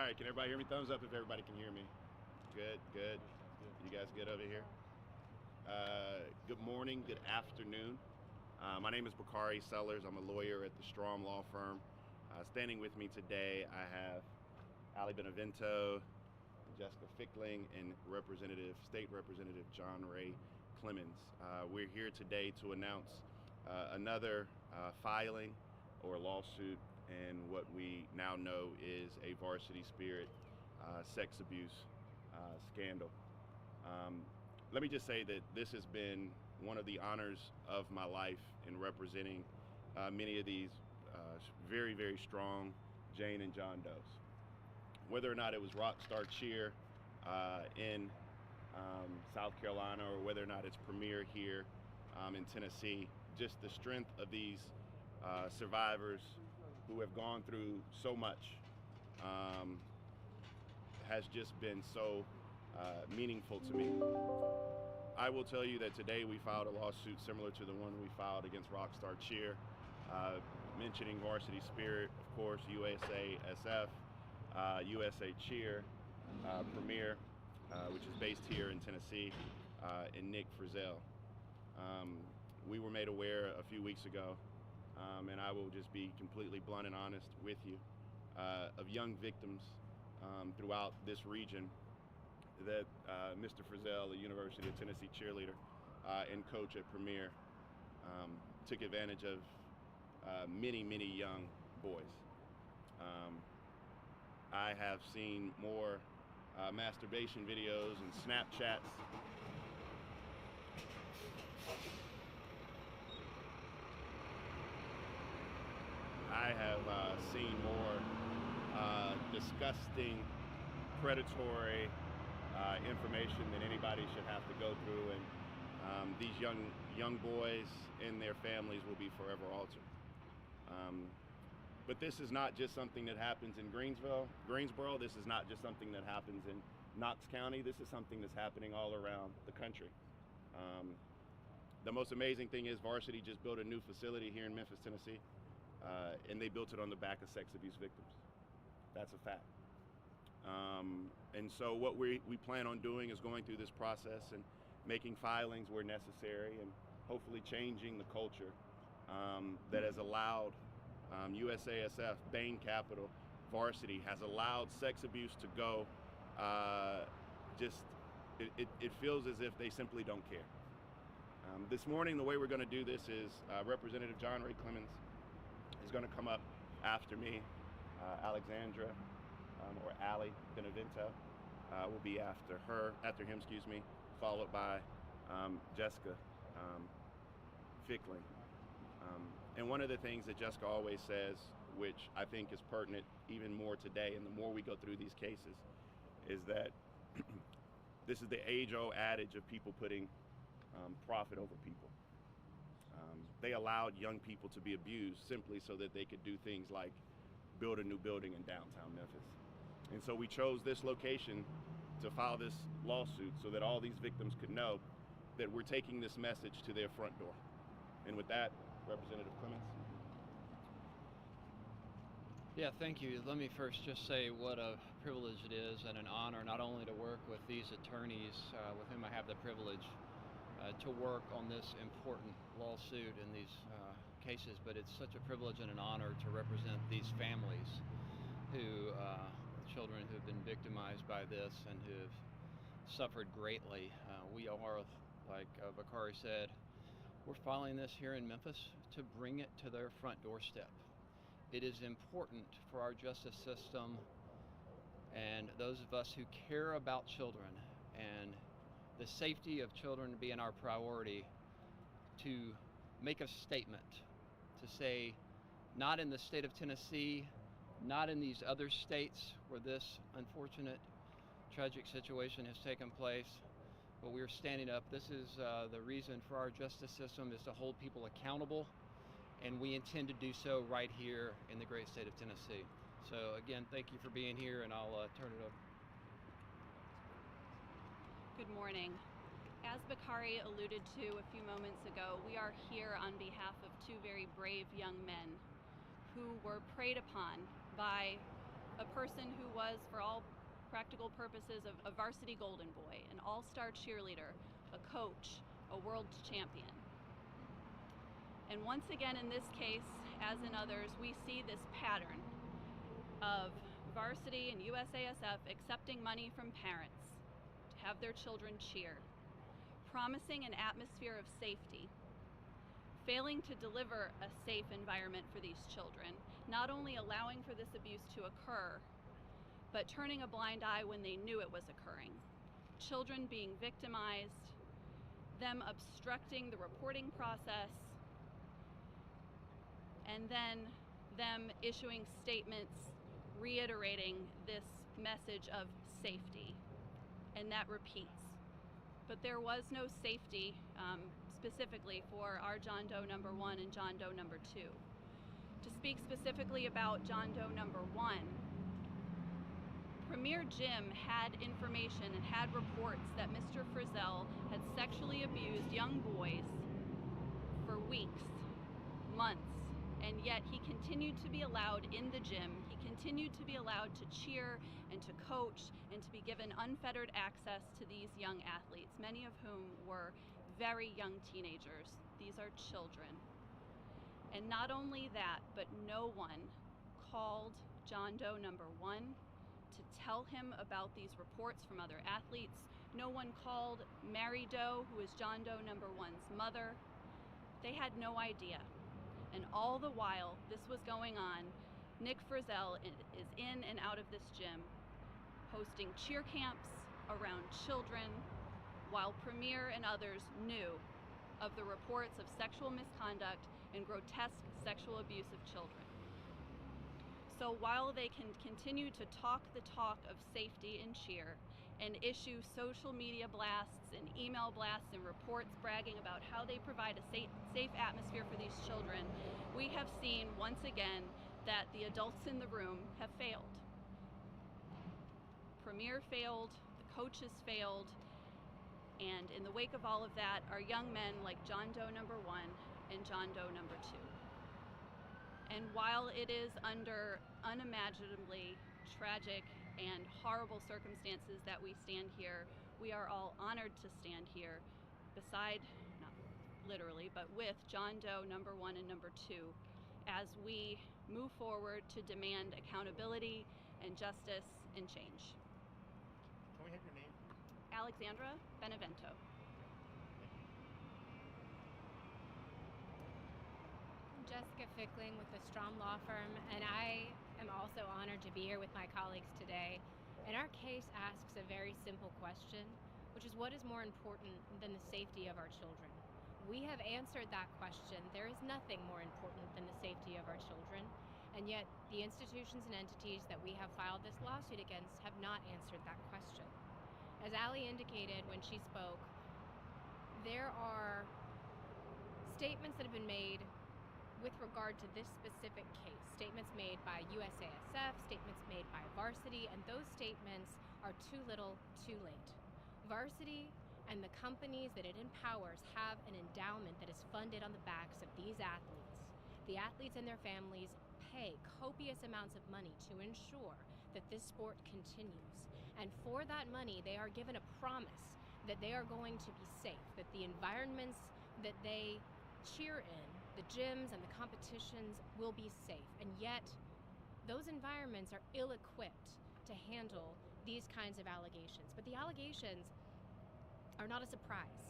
right, can everybody hear me? Thumbs up if everybody can hear me. Good, good. You guys good over here? Good morning, good afternoon. My name is Bakari Sellers. I'm a lawyer at the Strom Law Firm. Standing with me today, I have Ali Benevento, Jessica Fickling, and State Representative John Ray Clemens. We're here today to announce another filing or lawsuit in what we now know is a Varsity Spirit sex abuse scandal. Let me just say that this has been one of the honors of my life in representing many of these very, very strong Jane and John Does. Whether or not it was Rockstar Cheer in South Carolina, or whether or not it's Premier here in Tennessee, just the strength of these survivors who have gone through so much has just been so meaningful to me. I will tell you that today we filed a lawsuit similar to the one we filed against Rockstar Cheer, mentioning Varsity Spirit, of course, USA SF, USA Cheer, Premier, which is based here in Tennessee, and Nick Frizzell. We were made aware a few weeks ago, and I will just be completely blunt and honest with you, of young victims throughout this region that Mr. Frizzell, a University of Tennessee cheerleader and coach at Premier, took advantage of many, many young boys. I have seen more masturbation videos and Snapchats I have seen more disgusting, predatory information than anybody should have to go through, and these young boys and their families will be forever altered. But this is not just something that happens in Greensboro. This is not just something that happens in Knox County. This is something that's happening all around the country. The most amazing thing is Varsity just built a new facility here in Memphis, Tennessee, and they built it on the back of sex abuse victims. That's a fact. And so what we plan on doing is going through this process and making filings where necessary, and hopefully changing the culture that has allowed USASF, Bain Capital, Varsity has allowed sex abuse to go. It feels as if they simply don't care. This morning, the way we're going to do this is Representative John Ray Clemens is going to come up after me. Alexandra, or Ali Benevento, will be after him, followed by Jessica Fickling. And one of the things that Jessica always says, which I think is pertinent even more today, and the more we go through these cases, is that this is the age-old adage of people putting profit over people. They allowed young people to be abused simply so that they could do things like build a new building in downtown Memphis. And so we chose this location to file this lawsuit so that all these victims could know that we're taking this message to their front door. And with that, Representative Clemens. Yeah, thank you. Let me first just say what a privilege it is and an honor not only to work with these attorneys with whom I have the privilege to work on this important lawsuit in these cases, but it's such a privilege and an honor to represent these families children who have been victimized by this and who have suffered greatly. We are, like Bakari said, we're filing this here in Memphis to bring it to their front doorstep. It is important for our justice system and those of us who care about children and the safety of children being our priority to make a statement to say, not in the state of Tennessee, not in these other states where this unfortunate, tragic situation has taken place, but we're standing up. This is the reason for our justice system, is to hold people accountable, and we intend to do so right here in the great state of Tennessee. So again, thank you for being here, and I'll turn it over. Good morning. As Bakari alluded to a few moments ago, we are here on behalf of two very brave young men who were preyed upon by a person who was, for all practical purposes, a varsity golden boy, an all-star cheerleader, a coach, a world champion. And once again, in this case, as in others, we see this pattern of varsity and USASF accepting money from parents to have their children cheer, promising an atmosphere of safety, failing to deliver a safe environment for these children, not only allowing for this abuse to occur, but turning a blind eye when they knew it was occurring. Children being victimized, them obstructing the reporting process, and then them issuing statements reiterating this message of safety, and that repeats. But there was no safety specifically for our John Doe number 1 and John Doe number 2. To speak specifically about John Doe number 1, Premier Jim had information and had reports that Mr. Frizzell had sexually abused young boys for weeks, months, and yet he continued to be allowed in the gym. He continued to be allowed to cheer and to coach and to be given unfettered access to these young athletes, many of whom were very young teenagers. These are children. And not only that, but no one called John Doe number 1 to tell him about these reports from other athletes. No one called Mary Doe, who is John Doe number 1's mother. They had no idea. And all the while this was going on, Nick Frizzell is in and out of this gym, hosting cheer camps around children, while Premier and others knew of the reports of sexual misconduct and grotesque sexual abuse of children. So while they can continue to talk the talk of safety and cheer and issue social media blasts and email blasts and reports bragging about how they provide a safe atmosphere for these children, we have seen once again that the adults in the room have failed. Premier failed, the coaches failed, and in the wake of all of that are young men like John Doe number 1 and John Doe number 2. And while it is under unimaginably tragic and horrible circumstances that we stand here, we are all honored to stand here beside, not literally, but with John Doe number 1 and number 2 as we move forward to demand accountability and justice and change. Can we have your name? Alexandra Benevento. Jessica Fickling with the Strom Law Firm, and I am also honored to be here with my colleagues today. And our case asks a very simple question, which is, what is more important than the safety of our children? We have answered that question. There is nothing more important than the safety of our children, and yet the institutions and entities that we have filed this lawsuit against have not answered that question. As Allie indicated when she spoke, there are statements that have been made with regard to this specific case, statements made by USASF, statements made by Varsity, and those statements are too little, too late. Varsity and the companies that it empowers have an endowment that is funded on the backs of these athletes. The athletes and their families pay copious amounts of money to ensure that this sport continues. And for that money, they are given a promise that they are going to be safe, that the environments that they cheer in, the gyms and the competitions, will be safe. And yet, those environments are ill-equipped to handle these kinds of allegations. But the allegations are not a surprise.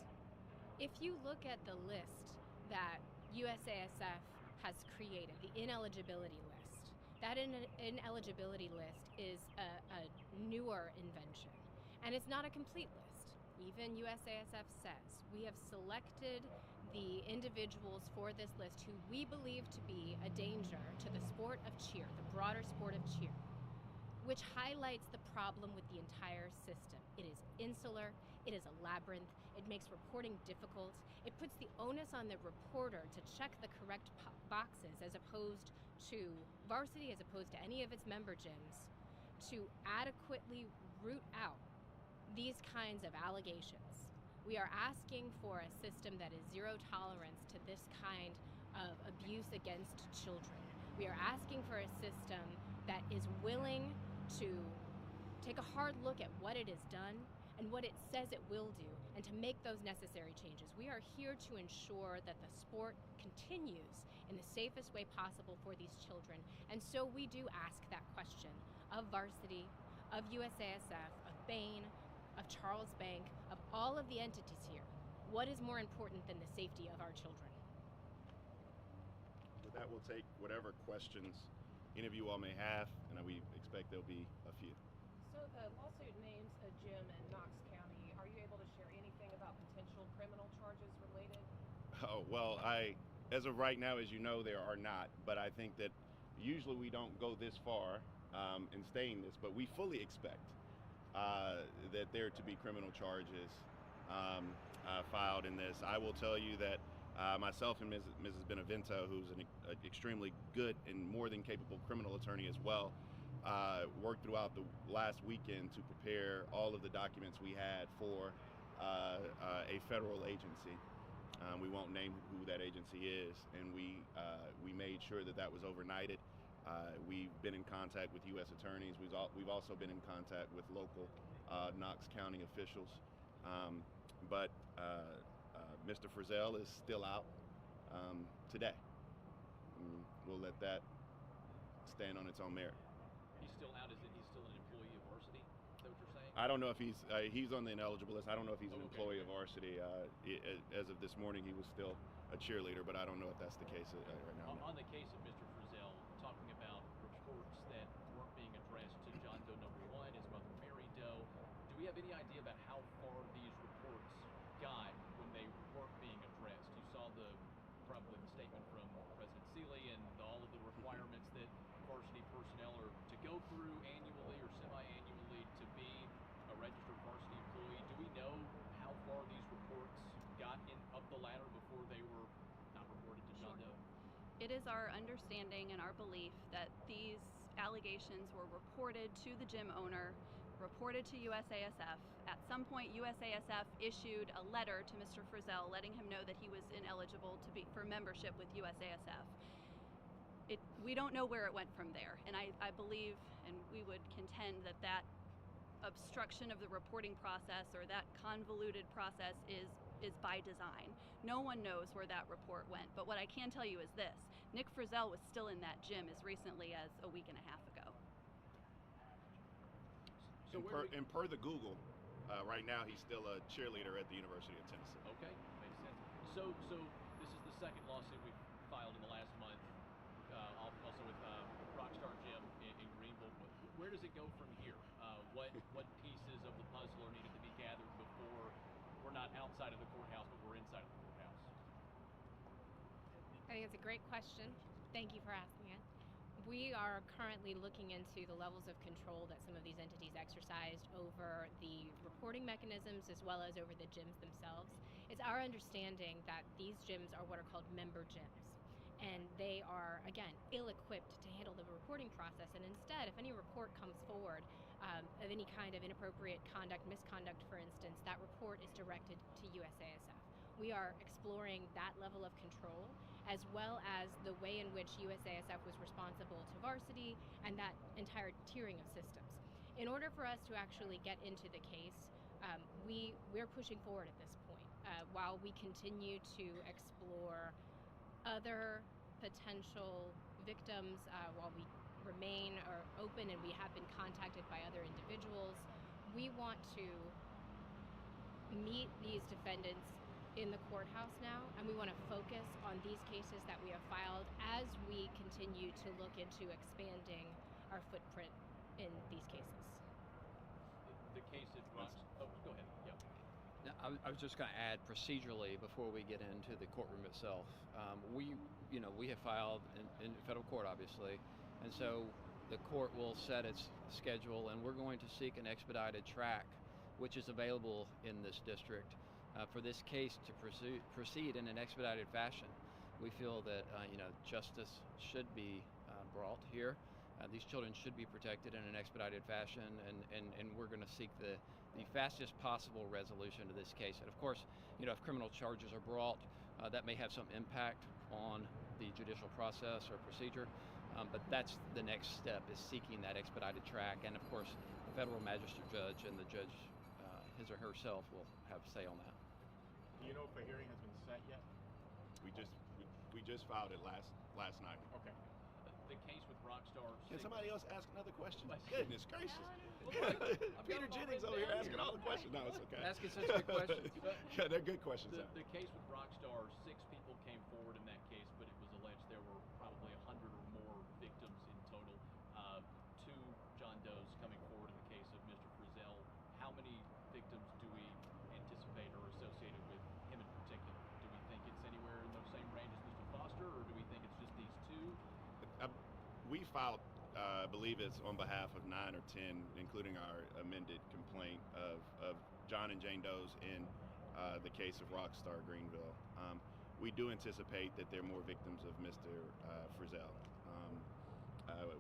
If you look at the list that USASF has created, the ineligibility list, that ineligibility list is a newer invention, and it's not a complete list. Even USASF says we have selected the individuals for this list who we believe to be a danger to the sport of cheer, the broader sport of cheer, which highlights the problem with the entire system. It is insular, it is a labyrinth, it makes reporting difficult, it puts the onus on the reporter to check the correct boxes as opposed to Varsity, as opposed to any of its member gyms, to adequately root out these kinds of allegations. We are asking for a system that is zero tolerance to this kind of abuse against children. We are asking for a system that is willing to take a hard look at what it has done and what it says it will do, and to make those necessary changes. We are here to ensure that the sport continues in the safest way possible for these children. And so we do ask that question of varsity, of USASF, of Bain, of Charles Bank, of all of the entities here. What is more important than the safety of our children? With that, we'll take whatever questions any of you all may have, and we expect there'll be a few. So the lawsuit names a gym in Knox County. Are you able to share anything about potential criminal charges related? Oh, well, as of right now, as you know, there are not, but I think that usually we don't go this far in saying this, but we fully expect that there to be criminal charges filed in this. I will tell you that myself and Mrs. Benevento, who's an extremely good and more than capable criminal attorney as well, worked throughout the last weekend to prepare all of the documents we had for a federal agency. We won't name who that agency is, and we made sure that that was overnighted. We've been in contact with U.S. attorneys. We've also been in contact with local Knox County officials. But Mr. Frizzell is still out today. We'll let that stand on its own merit. He's still out. Is he's still an employee of varsity? Is that what you're saying? I don't know if he's on the ineligible list. I don't know if he's an employee of varsity. As of this morning, he was still a cheerleader, but I don't know if that's the case right now. On the case of Mr. Frizzell, talking about reports that weren't being addressed to John Doe number 1, his mother Mary Doe, do we have any idea about how far these reports got when they weren't being addressed? You saw probably the statement from President Seeley and all of the requirements that varsity personnel are to go through annually or semi-annually to be a registered varsity employee. Do we know how far these reports got up the ladder before they were not reported to John Doe? It is our understanding and our belief that these allegations were reported to the gym owner, reported to USASF. At some point, USASF issued a letter to Mr. Frizzell letting him know that he was ineligible for membership with USASF. We don't know where it went from there, and I believe, and we would contend that obstruction of the reporting process or that convoluted process is by design. No one knows where that report went, but what I can tell you is this: Nick Frizzell was still in that gym as recently as a week and a half ago. So and per the Google, right now he's still a cheerleader at the University of Tennessee. Okay, makes sense. So this is the second lawsuit we've filed in the last month, also with Rockstar Gym in Greenville. Where does it go from here? What pieces of the puzzle are needed to be gathered before we're not outside of the courthouse, but we're inside of the courthouse? I think it's a great question. Thank you for asking it. We are currently looking into the levels of control that some of these entities exercised over the reporting mechanisms as well as over the gyms themselves. It's our understanding that these gyms are what are called member gyms, and they are, again, ill-equipped to handle the reporting process. And instead, if any report comes forward of any kind of inappropriate conduct, misconduct, for instance, that report is directed to USASF. We are exploring that level of control, as well as the way in which USASF was responsible to varsity and that entire tiering of systems. In order for us to actually get into the case, we're pushing forward at this point while we continue to explore other potential victims, while we remain open and we have been contacted by other individuals. We want to meet these defendants in the courthouse now, and we want to focus on these cases that we have filed as we continue to look into expanding our footprint in these cases. The case at Rockstar. Oh, go ahead. Yeah. Now, I was just going to add procedurally before we get into the courtroom itself. We have filed in federal court, obviously, and so the court will set its schedule, and we're going to seek an expedited track, which is available in this district, for this case to proceed in an expedited fashion. We feel that justice should be brought here. These children should be protected in an expedited fashion, and we're going to seek the fastest possible resolution to this case. And of course, if criminal charges are brought, that may have some impact on the judicial process or procedure. But that's the next step, is seeking that expedited track. And of course, the federal magistrate judge and the judge, his or herself, will have say on that. Do you know if a hearing has been set yet? We just filed it last night. Okay. The case with Rockstar. Can somebody else ask another question? Well, Goodness gracious. Peter them all Jennings written over here down asking here. all the questions. No, it's okay. Asking such good questions. Yeah, they're good questions. The case with Rockstar, 6 people came forward in that case, but it was alleged there were probably 100 or more victims in total. 2 John Does coming forward in the case of Mr. Frizzell. How many victims do we anticipate are associated with him in particular? Do we think it's anywhere in the same range as Mr. Foster, or do we think it's just these 2? We filed, I believe it's on behalf of 9 or 10, including our amended complaint of John and Jane Does in the case of Rockstar Greenville. We do anticipate that there are more victims of Mr. Frizzell.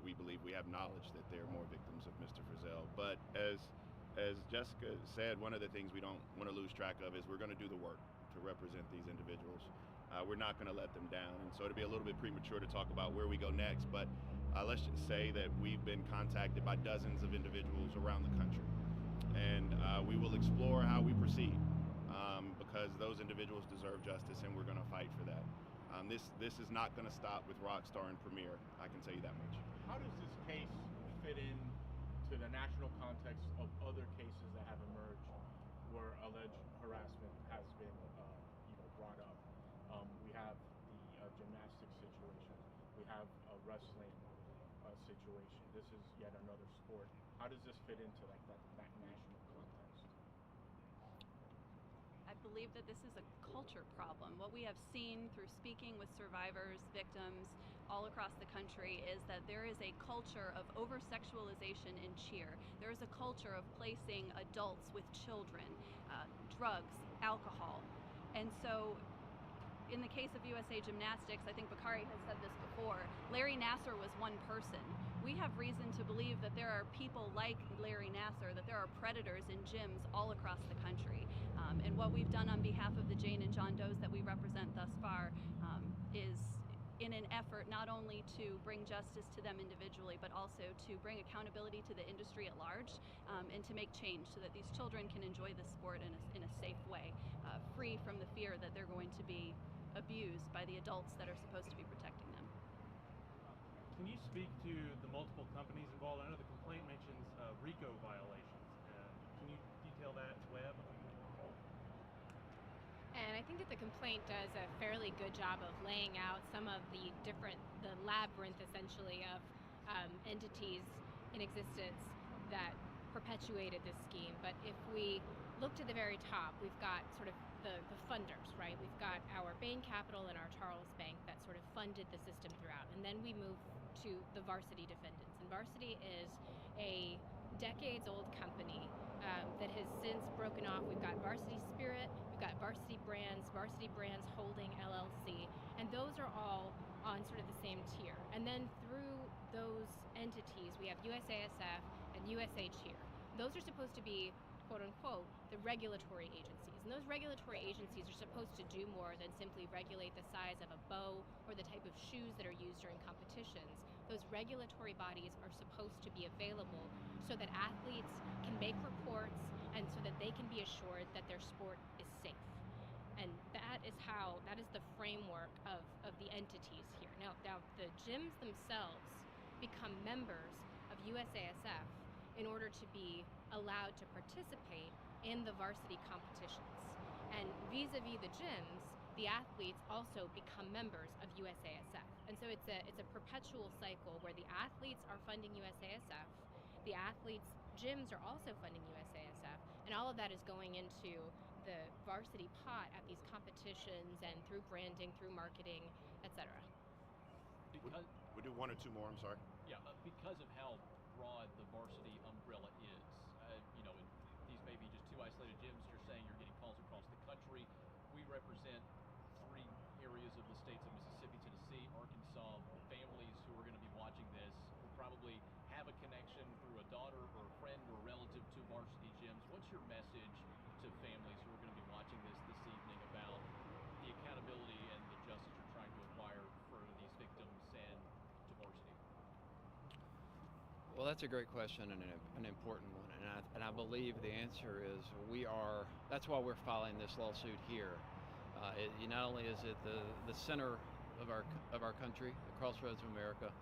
We believe, we have knowledge that there are more victims of Mr. Frizzell. But as Jessica said, one of the things we don't want to lose track of is we're going to do the work to represent these individuals. We're not going to let them down, and so it'll be a little bit premature to talk about where we go next, but let's just say that we've been contacted by dozens of individuals around the country, and we will explore how we proceed, because those individuals deserve justice, and we're going to fight for that. This is not going to stop with Rockstar and Premier, I can tell you that much. How does this case fit in to the national context of other cases that have emerged where alleged harassment has been brought up? We have the gymnastics situation. We have a wrestling situation. This is yet another sport. How does this fit into like that national context? I believe that this is a culture problem. What we have seen through speaking with survivors, victims all across the country is that there is a culture of over-sexualization in cheer. There is a culture of placing adults with children, drugs, alcohol. And so in the case of USA Gymnastics, I think Bakari has said this before, Larry Nassar was one person. We have reason to believe that there are people like Larry Nassar, that there are predators in gyms all across the country. And what we've done on behalf of the Jane and John Does that we represent thus far is in an effort not only to bring justice to them individually, but also to bring accountability to the industry at large, and to make change so that these children can enjoy the sport in a safe way, free from the fear that they're going to be abused by the adults that are supposed to be protecting them. Can you speak to the multiple companies involved? I know the complaint mentions RICO violations. Can you detail that, Webb? And I think that the complaint does a fairly good job of laying out some of the labyrinth essentially of entities in existence that perpetuated this scheme. But if we look to the very top, we've got sort of the funders, right? We've got our Bain Capital and our Charles Bank that sort of funded the system throughout. And then we move to the Varsity defendants. And Varsity is a decades-old company that has since broken off. We've got Varsity Spirit, we've got Varsity Brands Holding LLC, and those are all on sort of the same tier. And then through those entities, we have USASF and USA Cheer. Those are supposed to be, quote unquote, the regulatory agencies. And those regulatory agencies are supposed to do more than simply regulate the size of a bow or the type of shoes that are used during competitions. Those regulatory bodies are supposed to be available so that athletes can make reports and so that they can be assured that their sport is safe. And that is the framework of the entities here. Now the gyms themselves become members of USASF in order to be allowed to participate in the varsity competitions. And vis-a-vis the gyms, the athletes also become members of USASF. And so it's a perpetual cycle where the athletes are funding USASF, the athletes' gyms are also funding USASF, and all of that is going into the varsity pot at these competitions and through branding, through marketing, etc. We'll do 1 or 2 more, I'm sorry. Yeah, because of how broad the varsity umbrella is, and these may be just 2 isolated gyms. You're saying you're getting calls across the country. We represent 3 areas of the states of Mississippi, Tennessee, Arkansas. Families who are going to be watching this will probably have a connection through a daughter or a friend or a relative to varsity gyms. What's your message to families who are going to be watching this evening about the accountability and the justice you're trying to acquire for these victims and to varsity? Well, that's a great question and an important one, and I believe the answer is that's why we're filing this lawsuit here. Not only is it the center of our country, the crossroads of America,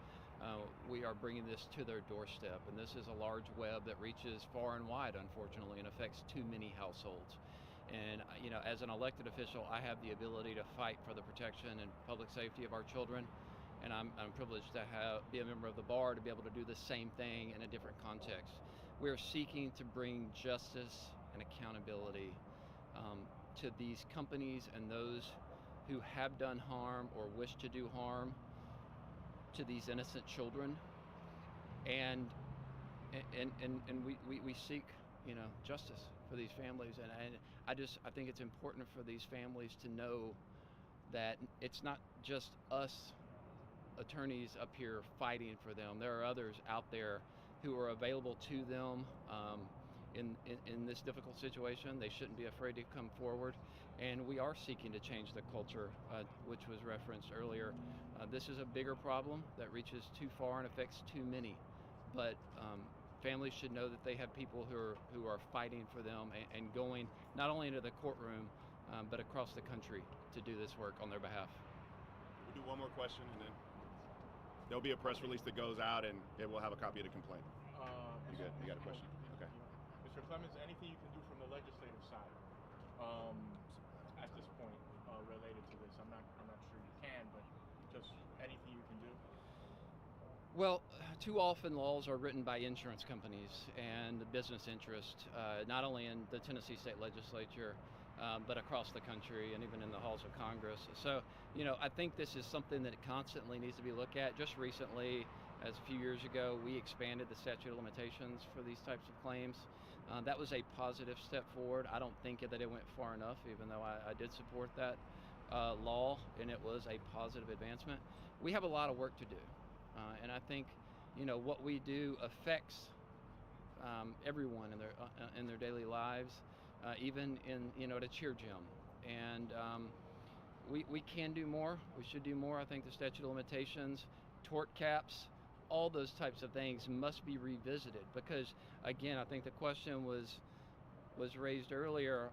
we are bringing this to their doorstep, and this is a large web that reaches far and wide, unfortunately, and affects too many households. And as an elected official, I have the ability to fight for the protection and public safety of our children. And I'm privileged to be a member of the bar to be able to do the same thing in a different context. We're seeking to bring justice and accountability to these companies and those who have done harm or wish to do harm to these innocent children. And we seek justice for these families. And I think it's important for these families to know that it's not just us attorneys up here fighting for them. There are others out there who are available to them in this difficult situation. They shouldn't be afraid to come forward. And we are seeking to change the culture, which was referenced earlier. This is a bigger problem that reaches too far and affects too many. But families should know that they have people who are fighting for them and going not only into the courtroom, but across the country to do this work on their behalf. We'll do one more question, and then there'll be a press release that goes out, and it will have a copy of the complaint. You good? You got a question? Okay. Mr. Clemens, anything you can do from the legislative side at this point related to this? I'm not sure you can, but just anything you can do. Well, too often laws are written by insurance companies and the business interest, not only in the Tennessee State Legislature, but across the country and even in the halls of Congress. So, I think this is something that constantly needs to be looked at. Just recently, as a few years ago, we expanded the statute of limitations for these types of claims. That was a positive step forward. I don't think that it went far enough, even though I did support that law, and it was a positive advancement. We have a lot of work to do, and I think what we do affects everyone in their daily lives, even in at a cheer gym. And we can do more. We should do more. I think the statute of limitations, tort caps, all those types of things must be revisited, because again, I think the question was raised earlier.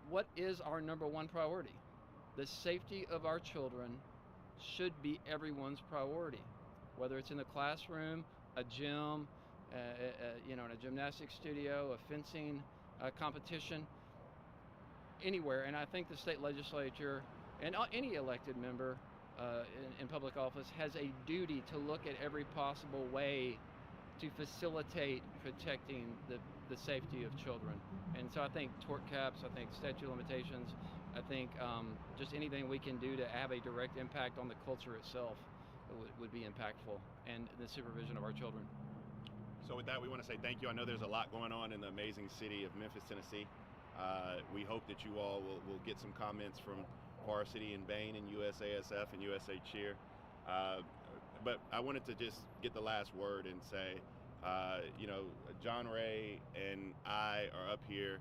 What is our number one priority? The safety of our children should be everyone's priority, whether it's in the classroom, a gym, in a gymnastics studio, a fencing competition, anywhere. And I think the state legislature and any elected member in public office has a duty to look at every possible way to facilitate protecting the safety of children. And so I think tort caps, I think statute of limitations, I think just anything we can do to have a direct impact on the culture itself would be impactful, and the supervision of our children. So with that, we want to say thank you. I know there's a lot going on in the amazing city of Memphis, Tennessee. We hope that you all will get some comments from Varsity and Bain and USASF and USA Cheer. But I wanted to just get the last word and say, John Ray and I are up here,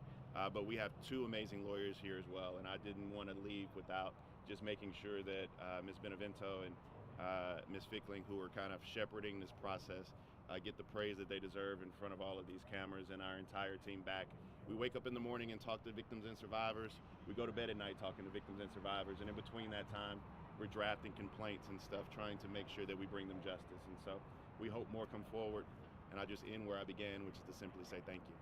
but we have two amazing lawyers here as well. And I didn't want to leave without just making sure that Ms. Benevento and Ms. Fickling, who are kind of shepherding this process, get the praise that they deserve in front of all of these cameras, and our entire team back. We wake up in the morning and talk to victims and survivors. We go to bed at night talking to victims and survivors, and in between that time, we're drafting complaints and stuff, trying to make sure that we bring them justice. And so we hope more come forward, and I'll just end where I began, which is to simply say thank you.